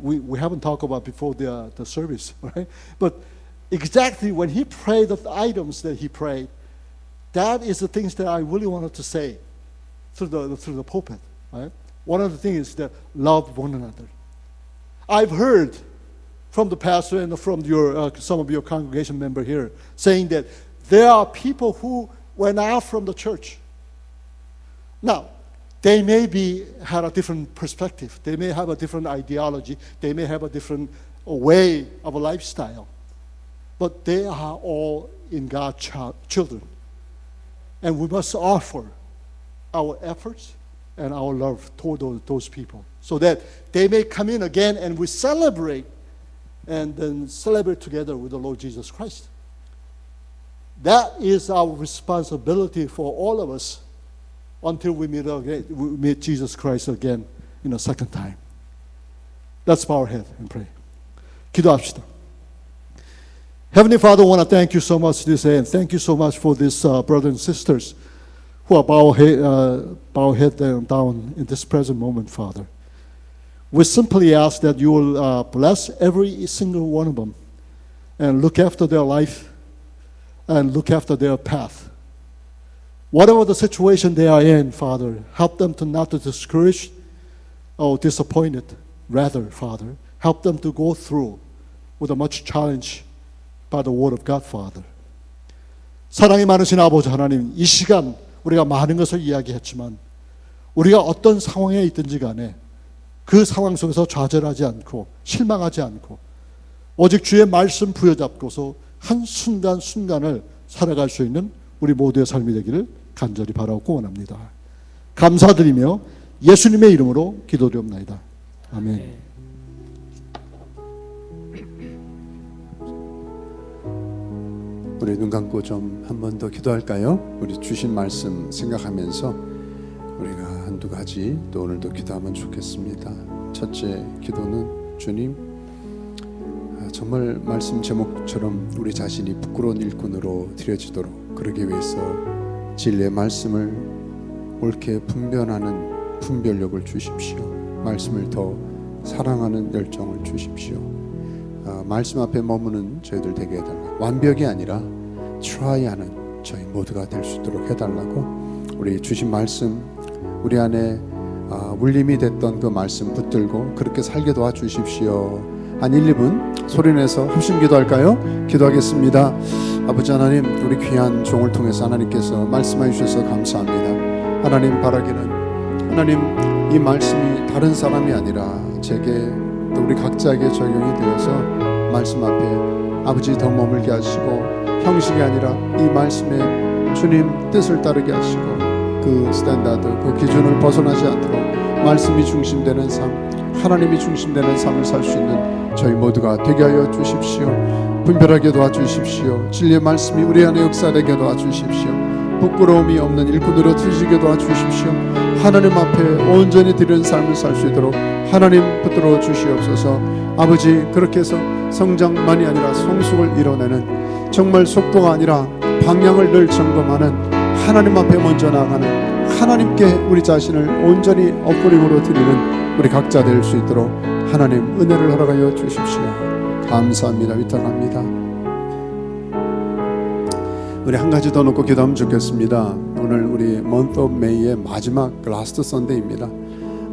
we haven't talked about before the service, right? But exactly when he prayed the items that he prayed, that is the things that I really wanted to say through the pulpit, right? One of the things is that love one another. I've heard from the pastor and from your some of your congregation member here saying that there are people who went out from the church. Now, they may had a different perspective. They may have a different ideology. They may have a different way of a lifestyle. But they are all in God's children. And we must offer our efforts and our love toward those people so that they may come in again and we celebrate and then celebrate together with the Lord Jesus Christ. That is our responsibility for all of us until we meet Jesus Christ again in a second time. Let's bow our head and pray. 기도합시다. Heavenly Father, I want to thank you so much this day, and thank you so much for these brothers and sisters who are bow head down in this present moment, Father. We simply ask that you will bless every single one of them and look after their life and look after their path. Whatever the situation they are in, Father, help them to not to discourage or disappointed. Rather, Father, help them to go through with a much challenge by the word of God, Father. 사랑이 많으신 아버지 하나님, 이 시간 우리가 많은 것을 이야기했지만 우리가 어떤 상황에 있든지 간에 그 상황 속에서 좌절하지 않고 실망하지 않고 오직 주의 말씀 부여잡고서 한순간 순간을 살아갈 수 있는 우리 모두의 삶이 되기를 간절히 바라고 원합니다. 감사드리며 예수님의 이름으로 기도드리옵나이다. 아멘. 우리 눈 감고 좀 한 번 더 기도할까요? 우리 주신 말씀 생각하면서 우리가 한두 가지 또 오늘도 기도하면 좋겠습니다. 첫째 기도는 주님, 정말 말씀 제목처럼 우리 자신이 부끄러운 일꾼으로 드려지도록 그러기 위해서 진리의 말씀을 옳게 분별하는 분별력을 주십시오. 말씀을 더 사랑하는 열정을 주십시오. 말씀 앞에 머무는 저희들 되게 해달라. 완벽이 아니라 트라이하는 저희 모두가 될 수 있도록 해달라고, 우리 주신 말씀 우리 안에 울림이 됐던 그 말씀 붙들고 그렇게 살게 도와주십시오. 한 1, 2분 소리내서 합심 기도할까요? 기도하겠습니다. 아버지 하나님, 우리 귀한 종을 통해서 하나님께서 말씀해 주셔서 감사합니다. 하나님 바라기는 하나님 이 말씀이 다른 사람이 아니라 제게 또 우리 각자에게 적용이 되어서 말씀 앞에 아버지 더 머물게 하시고 형식이 아니라 이 말씀에 주님 뜻을 따르게 하시고 그 스탠다드 그 기준을 벗어나지 않도록 말씀이 중심되는 삶, 하나님이 중심되는 삶을 살 수 있는 저희 모두가 되게 하여 주십시오. 분별하게 도와주십시오. 진리의 말씀이 우리 안에 역사되게 도와주십시오. 부끄러움이 없는 일꾼으로 드시게 도와주십시오. 하나님 앞에 온전히 드리는 삶을 살 수 있도록 하나님 붙들어 주시옵소서. 아버지, 그렇게 해서 성장만이 아니라 성숙을 이뤄내는, 정말 속도가 아니라 방향을 늘 점검하는, 하나님 앞에 먼저 나아가는, 하나님께 우리 자신을 온전히 엎드림으로 드리는 우리 각자 될 수 있도록 하나님 은혜를 허락하여 주십시오. 감사합니다. 위탁합니다. 우리 한 가지 더 놓고 기도하면 좋겠습니다. 오늘 우리 Month of May의 마지막 라스트 선데이입니다.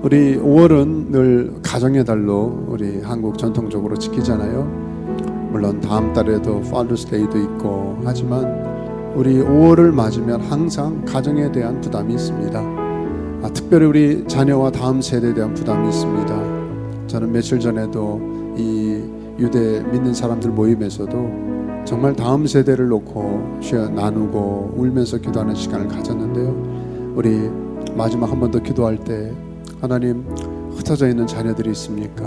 우리 5월은 늘 가정의 달로 우리 한국 전통적으로 지키잖아요. 물론 다음 달에도 Father's Day도 있고 하지만 우리 5월을 맞으면 항상 가정에 대한 부담이 있습니다. 특별히 우리 자녀와 다음 세대에 대한 부담이 있습니다. 저는 며칠 전에도 이 유대 믿는 사람들 모임에서도 정말 다음 세대를 놓고 나누고 울면서 기도하는 시간을 가졌는데요. 우리 마지막 한 번 더 기도할 때 하나님, 흩어져 있는 자녀들이 있습니까?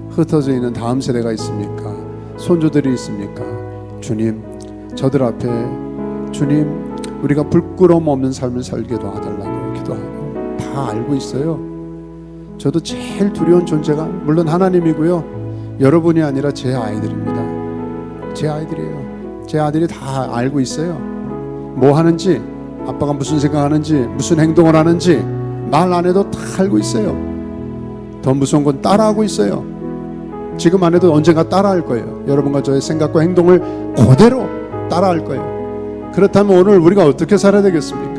흩어져 있는 다음 세대가 있습니까? 손주들이 있습니까? 주님, 저들 앞에 주님, 우리가 부끄러움 없는 삶을 살게 도와달라고 기도하고 다 알고 있어요. 저도 제일 두려운 존재가 물론 하나님이고요, 여러분이 아니라 제 아이들입니다. 제 아이들이에요. 제 아들이 다 알고 있어요. 뭐 하는지, 아빠가 무슨 생각하는지, 무슨 행동을 하는지 말 안 해도 다 알고 있어요. 더 무서운 건 따라하고 있어요. 지금 안 해도 언젠가 따라할 거예요. 여러분과 저의 생각과 행동을 그대로 따라할 거예요. 그렇다면 오늘 우리가 어떻게 살아야 되겠습니까?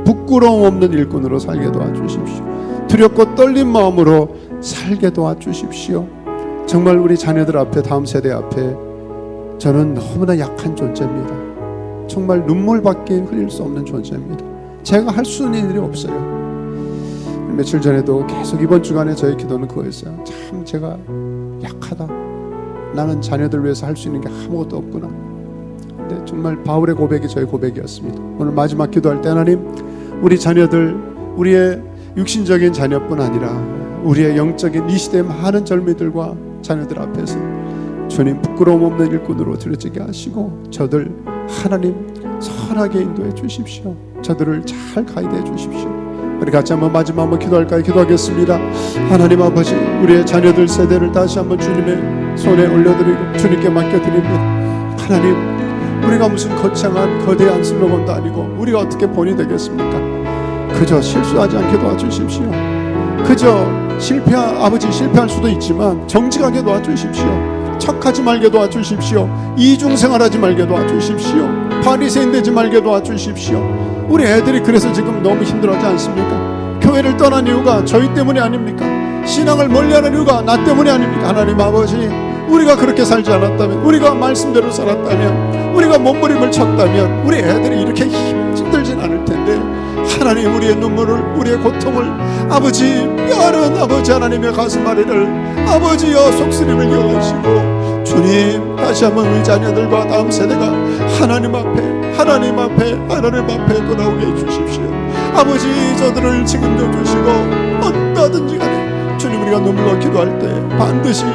부끄러움 없는 일꾼으로 살게 도와주십시오. 두렵고 떨린 마음으로 살게 도와주십시오. 정말 우리 자녀들 앞에, 다음 세대 앞에 저는 너무나 약한 존재입니다. 정말 눈물밖에 흘릴 수 없는 존재입니다. 제가 할 수 있는 일이 없어요. 며칠 전에도 계속 이번 주간에 저의 기도는 그거였어요. 참 제가 약하다. 나는 자녀들 위해서 할 수 있는 게 아무것도 없구나. 근데 정말 바울의 고백이 저의 고백이었습니다. 오늘 마지막 기도할 때 하나님, 우리 자녀들, 우리의 육신적인 자녀뿐 아니라 우리의 영적인 이 시대의 많은 젊이들과 자녀들 앞에서 주님 부끄러움 없는 일꾼으로 드려지게 하시고 저들 하나님 선하게 인도해 주십시오. 저들을 잘 가이드해 주십시오. 우리 같이 한번 마지막 한번 기도할까요? 기도하겠습니다. 하나님 아버지, 우리의 자녀들 세대를 다시 한번 주님의 손에 올려드리고 주님께 맡겨드립니다. 하나님, 우리가 무슨 거창한 거대한 슬로건도 아니고 우리가 어떻게 본이 되겠습니까? 그저 실수하지 않게 도와주십시오. 그저 아버지 실패할 수도 있지만 정직하게 도와주십시오. 척하지 말게 도와주십시오. 이중생활하지 말게 도와주십시오. 바리새인 되지 말게 도와주십시오. 우리 애들이 그래서 지금 너무 힘들어하지 않습니까? 교회를 떠난 이유가 저희 때문이 아닙니까? 신앙을 멀리하는 이유가 나 때문이 아닙니까? 하나님 아버지, 우리가 그렇게 살지 않았다면, 우리가 말씀대로 살았다면, 우리가 몸부림을 쳤다면 우리 애들이 이렇게 힘들진 않을 텐데 하나님, 우리의 눈물을, 우리의 고통을 아버지, 뼈아른 아버지 하나님의 가슴앓이를 아버지여 속쓰림을 이어가시고 주님, 다시 한번 우리 자녀들과 다음 세대가 하나님 앞에 돌아오게 해주십시오. 아버지, 저들을 책임져 주시고 어떠든지 간에 주님, 우리가 눈물로 기도할 때 반드시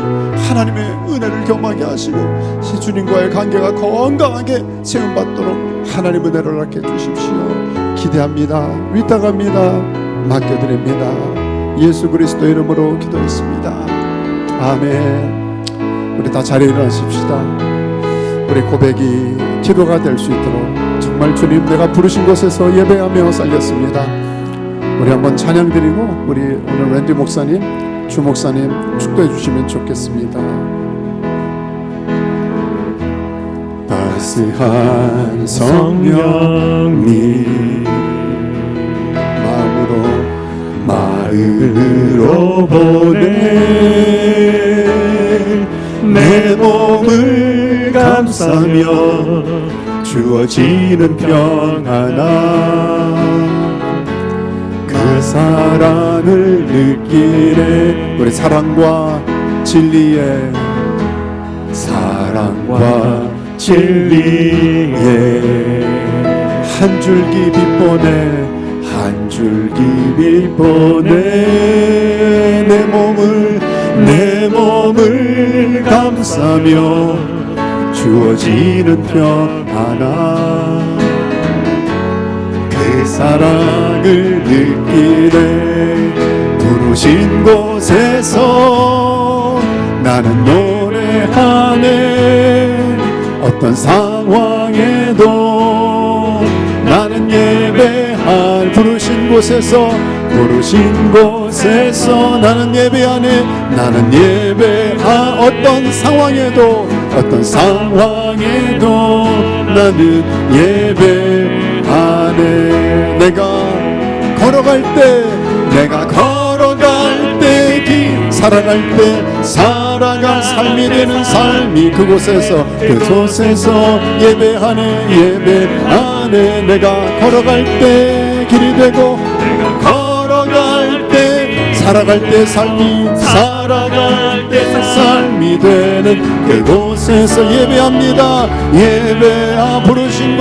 하나님의 은혜를 경험하게 하시고 주님과의 관계가 건강하게 세움받도록 하나님 은혜를 허락해 주십시오. 기대합니다. 위탁합니다. 맡겨드립니다. 예수 그리스도 이름으로 기도했습니다. 아멘. 우리 다 자리에 일어나십시다. 우리 고백이 기도가 될 수 있도록 정말 주님, 내가 부르신 곳에서 예배하며 살겠습니다. 우리 한번 찬양 드리고 우리 오늘 랜디 목사님, 주 목사님 축도해 주시면 좋겠습니다. 따스한 성령님 마음으로 보내 내 몸을 감싸며 주어지는 평안함 그 사랑을 느끼네. 우리 사랑과 진리의 사랑과 진리의 한 줄기 빛보내 한 줄기 빛보내 내 몸을 감싸며 주어지는 평안함 그 사랑을 느끼네. 부르신 곳에서 나는 노래하네. 어떤 상황에도 나는 예배할 부르신 곳에서 나는 예배하네. 나는 어떤 상황에도 나는 예배하네. 내가 걸어갈 때 살아갈 때 살아갈 삶이 되는 삶이 그곳에서 예배하네. 내가 걸어갈 때 길이 되고 걸어갈 때 살아갈 때 삶이 되는 그곳에서 예배합니다. 부르신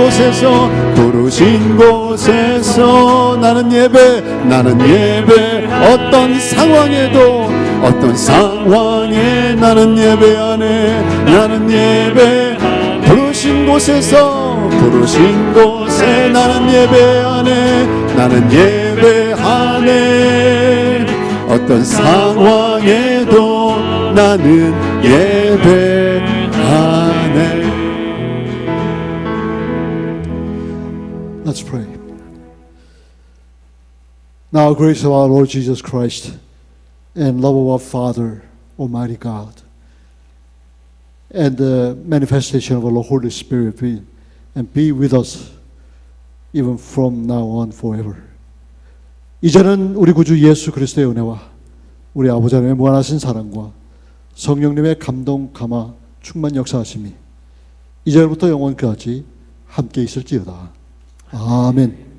곳에서 나는 예배 어떤 상황에 나는 예배하네. 나는 예배 부르신 곳에 나는 예배하네. 어떤 상황에도 나는 예배하네. Let's pray. Now, grace of our Lord Jesus Christ and love of our Father, Almighty God, and the manifestation of the Holy Spirit be with us even from now on forever. 이제는 우리 구주 예수 그리스도의 은혜와 우리 아버지 하나님의 무한하신 사랑과 성령님의 감동, 감화, 충만 역사하심이 이제부터 영원까지 함께 있을지어다. 아멘.